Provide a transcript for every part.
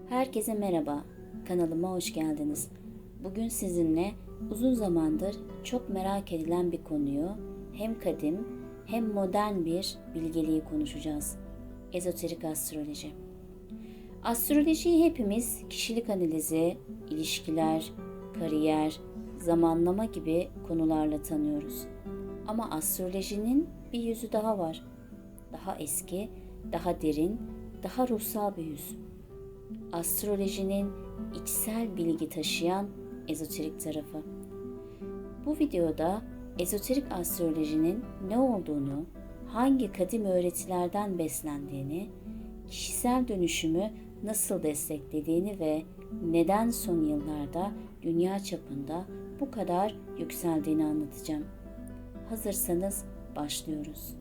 Herkese merhaba, kanalıma hoş geldiniz. Bugün sizinle uzun zamandır çok merak edilen bir konuyu hem kadim hem modern bir bilgeliği konuşacağız. Ezoterik astroloji. Astrolojiyi hepimiz kişilik analizi, ilişkiler, kariyer, zamanlama gibi konularla tanıyoruz. Ama astrolojinin bir yüzü daha var. Daha eski, daha derin, daha ruhsal bir yüz. Astrolojinin içsel bilgi taşıyan ezoterik tarafı. Bu videoda ezoterik astrolojinin ne olduğunu, hangi kadim öğretilerden beslendiğini, kişisel dönüşümü nasıl desteklediğini ve neden son yıllarda dünya çapında bu kadar yükseldiğini anlatacağım. Hazırsanız başlıyoruz.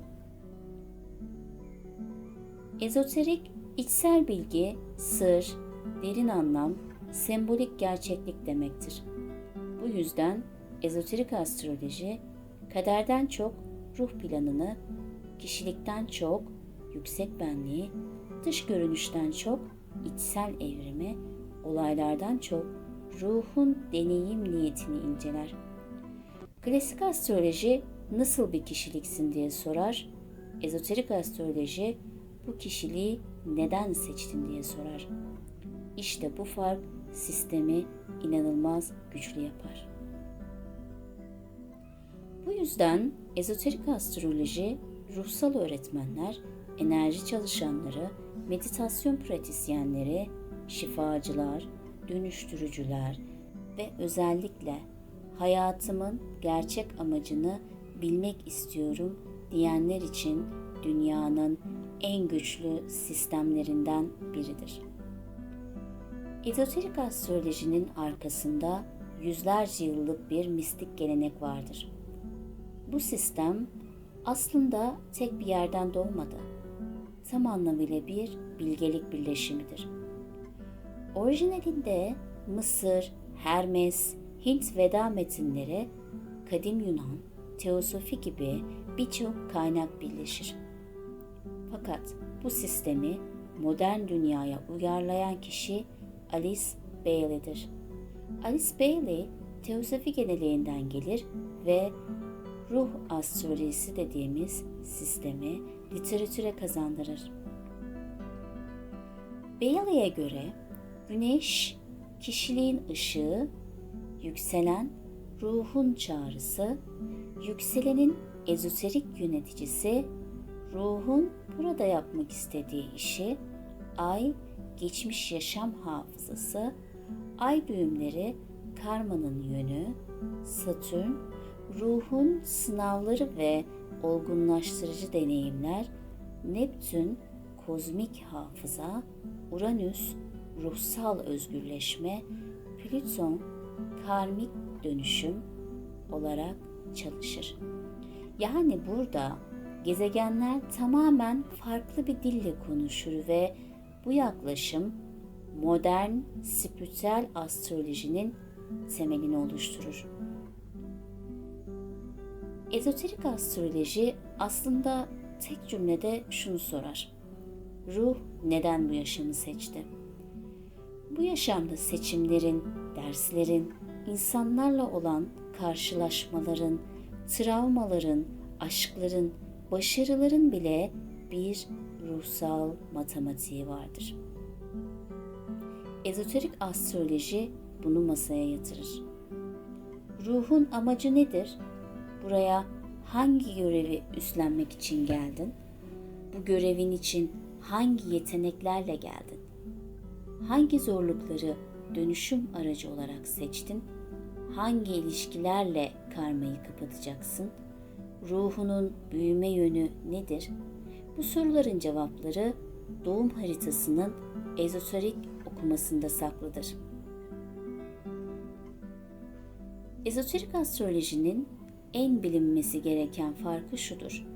Ezoterik, içsel bilgi, sır, derin anlam, sembolik gerçeklik demektir. Bu yüzden ezoterik astroloji, kaderden çok ruh planını, kişilikten çok yüksek benliği, dış görünüşten çok içsel evrimi, olaylardan çok ruhun deneyim niyetini inceler. Klasik astroloji nasıl bir kişiliksin diye sorar, ezoterik astroloji bu kişiliği neden seçtin diye sorar. İşte bu fark sistemi inanılmaz güçlü yapar. Bu yüzden ezoterik astroloji, ruhsal öğretmenler, enerji çalışanları, meditasyon pratisyenleri, şifacılar, dönüştürücüler ve özellikle hayatımın gerçek amacını bilmek istiyorum diyenler için dünyanın en güçlü sistemlerinden biridir. Ezoterik astrolojinin arkasında yüzlerce yıllık bir mistik gelenek vardır. Bu sistem aslında tek bir yerden doğmadı. Tam anlamıyla bir bilgelik birleşimidir. Orijinalinde Mısır, Hermes, Hint Veda metinleri, kadim Yunan, teosofi gibi birçok kaynak birleşir. Fakat bu sistemi modern dünyaya uyarlayan kişi Alice Bailey'dir. Alice Bailey, teosofi geleneğinden gelir ve ruh astrolojisi dediğimiz sistemi literatüre kazandırır. Bailey'e göre güneş kişiliğin ışığı, yükselen ruhun çağrısı, yükselenin ezoterik yöneticisi, ruhun burada yapmak istediği işi, ay geçmiş yaşam hafızası, ay düğümleri karmanın yönü, Satürn ruhun sınavları ve olgunlaştırıcı deneyimler, Neptün kozmik hafıza, Uranüs ruhsal özgürleşme, Plüton karmik dönüşüm olarak çalışır. Yani burada gezegenler tamamen farklı bir dille konuşur ve bu yaklaşım modern spiritüel astrolojinin temelini oluşturur. Ezoterik astroloji aslında tek cümlede şunu sorar: ruh neden bu yaşamı seçti? Bu yaşamda seçimlerin, derslerin, insanlarla olan karşılaşmaların, travmaların, aşkların, başarıların bile bir ruhsal matematiği vardır. Ezoterik astroloji bunu masaya yatırır. Ruhun amacı nedir? Buraya hangi görevi üstlenmek için geldin? Bu görevin için hangi yeteneklerle geldin? Hangi zorlukları dönüşüm aracı olarak seçtin? Hangi ilişkilerle karmayı kapatacaksın? Ruhunun büyüme yönü nedir? Bu soruların cevapları doğum haritasının ezoterik okumasında saklıdır. Ezoterik astrolojinin en bilinmesi gereken farkı şudur: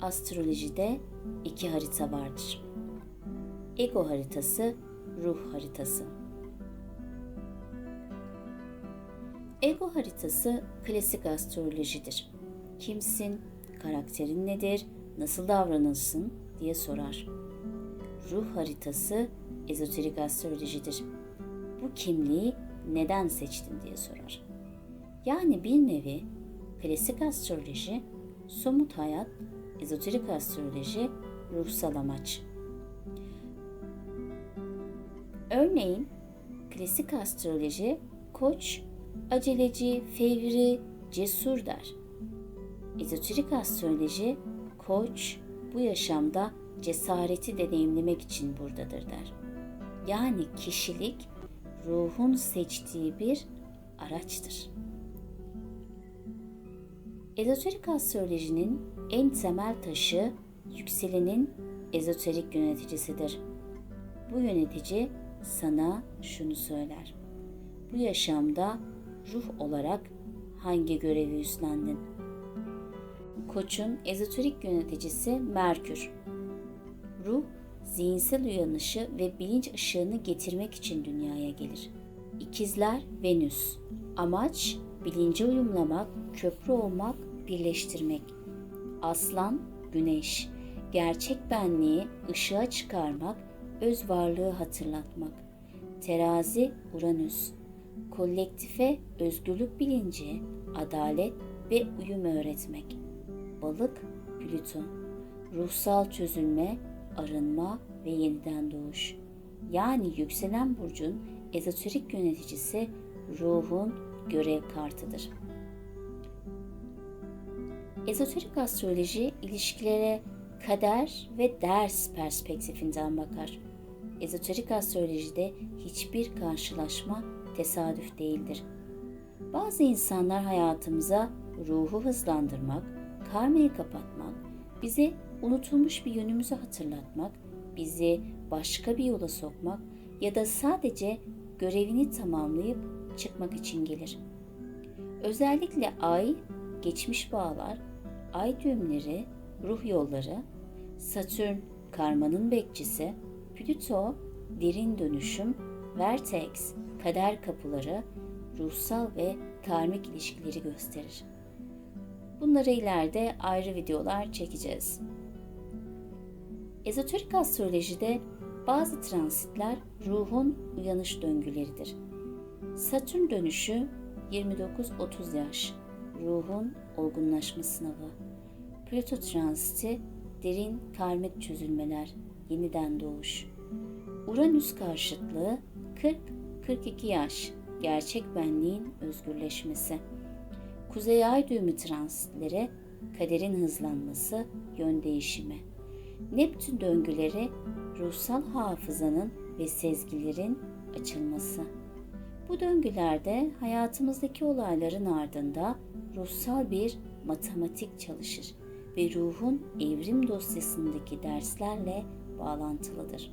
astrolojide iki harita vardır. Ego haritası, ruh haritası. Ego haritası klasik astrolojidir. Kimsin, karakterin nedir, nasıl davranırsın diye sorar. ruh haritası ezoterik astrolojidir. Bu kimliği neden seçtin diye sorar. Yani bir nevi klasik astroloji, somut hayat, ezoterik astroloji, ruhsal amaç. Örneğin klasik astroloji Koç, aceleci, fevri, cesur der. Ezoterik astroloji Koç bu yaşamda cesareti deneyimlemek için buradadır der. Yani kişilik ruhun seçtiği bir araçtır. Ezoterik astrolojinin en temel taşı yükselenin ezoterik yöneticisidir. Bu yönetici sana şunu söyler. Bu yaşamda ruh olarak hangi görevi üstlendin? Koç'un ezoterik yöneticisi Merkür. Ruh, zihinsel uyanışı ve bilinç ışığını getirmek için dünyaya gelir. İkizler Venüs. Amaç bilince uyumlamak, köprü olmak, birleştirmek. Aslan Güneş. Gerçek benliği ışığa çıkarmak, öz varlığı hatırlatmak. Terazi Uranüs. Kolektife özgürlük bilinci, adalet ve uyum öğretmek. Balık Plüton. Ruhsal çözülme, arınma ve yeniden doğuş. Yani yükselen burcun ezoterik yöneticisi ruhun görev kartıdır. Ezoterik astroloji ilişkilere kader ve ders perspektifinden bakar. Ezoterik astrolojide hiçbir karşılaşma tesadüf değildir. Bazı insanlar hayatımıza ruhu hızlandırmak, karmayı kapatmak, bize unutulmuş bir yönümüzü hatırlatmak, bizi başka bir yola sokmak ya da sadece görevini tamamlayıp çıkmak için gelir. Özellikle ay, geçmiş bağlar, ay düğümleri, ruh yolları, Satürn, karmanın bekçisi, Plüto, derin dönüşüm, Vertex, kader kapıları, ruhsal ve karmik ilişkileri gösterir. Bunları ileride ayrı videolar çekeceğiz. Ezoterik astrolojide bazı transitler ruhun uyanış döngüleridir. Satürn dönüşü 29-30 yaş, ruhun olgunlaşma sınavı. Plüto transiti derin karmik çözülmeler, yeniden doğuş. Uranüs karşıtlığı 40-42 yaş, gerçek benliğin özgürleşmesi. Kuzey ay düğümü transitleri kaderin hızlanması, yön değişimi. Neptün döngüleri ruhsal hafızanın ve sezgilerin açılması. Bu döngülerde hayatımızdaki olayların ardında ruhsal bir matematik çalışır ve ruhun evrim dosyasındaki derslerle bağlantılıdır.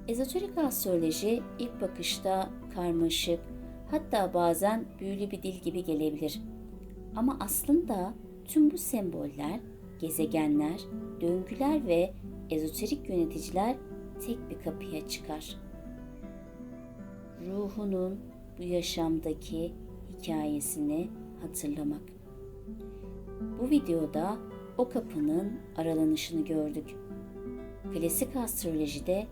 Ezoterik astroloji ilk bakışta karmaşık, hatta bazen büyülü bir dil gibi gelebilir. Ama aslında tüm bu semboller, gezegenler, döngüler ve ezoterik yöneticiler tek bir kapıya çıkar. Ruhunun bu yaşamdaki hikayesini hatırlamak. Bu videoda o kapının aralanışını gördük. Klasik astrolojide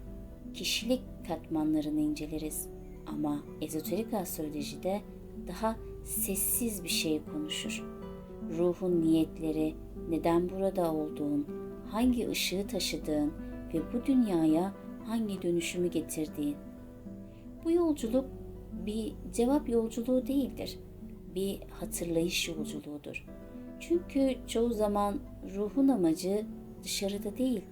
kişilik katmanlarını inceleriz ama ezoterik astrolojide daha sessiz bir şey konuşur. Ruhun niyetleri, neden burada olduğun, hangi ışığı taşıdığın ve bu dünyaya hangi dönüşümü getirdiğin. Bu yolculuk bir cevap yolculuğu değildir, bir hatırlayış yolculuğudur. Çünkü çoğu zaman ruhun amacı dışarıda değil,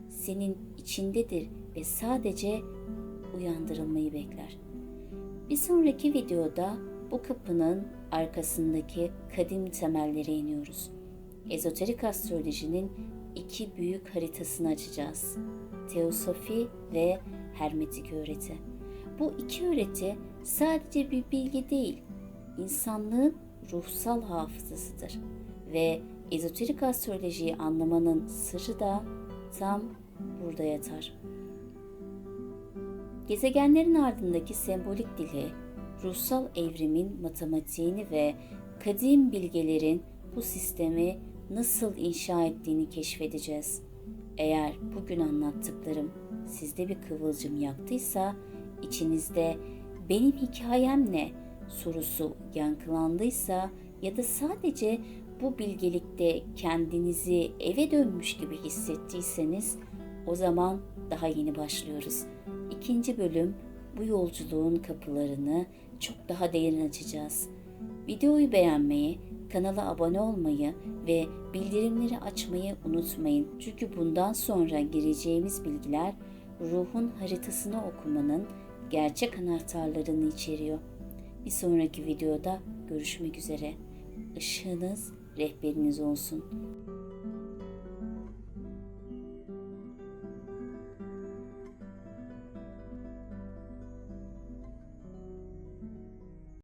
senin içindedir ve sadece uyandırılmayı bekler. Bir sonraki videoda bu kapının arkasındaki kadim temellere iniyoruz. Ezoterik astrolojinin iki büyük haritasını açacağız. Teosofi ve Hermetik öğreti. Bu iki öğreti sadece bir bilgi değil, insanlığın ruhsal hafızasıdır. Ve ezoterik astrolojiyi anlamanın sırrı da tam burada yatar. Gezegenlerin ardındaki sembolik dili, ruhsal evrimin matematiğini ve kadim bilgelerin bu sistemi nasıl inşa ettiğini keşfedeceğiz. Eğer bugün anlattıklarım sizde bir kıvılcım yaktıysa, içinizde benim hikayem ne sorusu yankılandıysa ya da sadece bu bilgelikte kendinizi eve dönmüş gibi hissettiyseniz, o zaman daha yeni başlıyoruz. İkinci bölüm, bu yolculuğun kapılarını çok daha derin açacağız. Videoyu beğenmeyi, kanala abone olmayı ve bildirimleri açmayı unutmayın. Çünkü bundan sonra gireceğimiz bilgiler ruhun haritasını okumanın gerçek anahtarlarını içeriyor. Bir sonraki videoda görüşmek üzere. Işığınız rehberiniz olsun.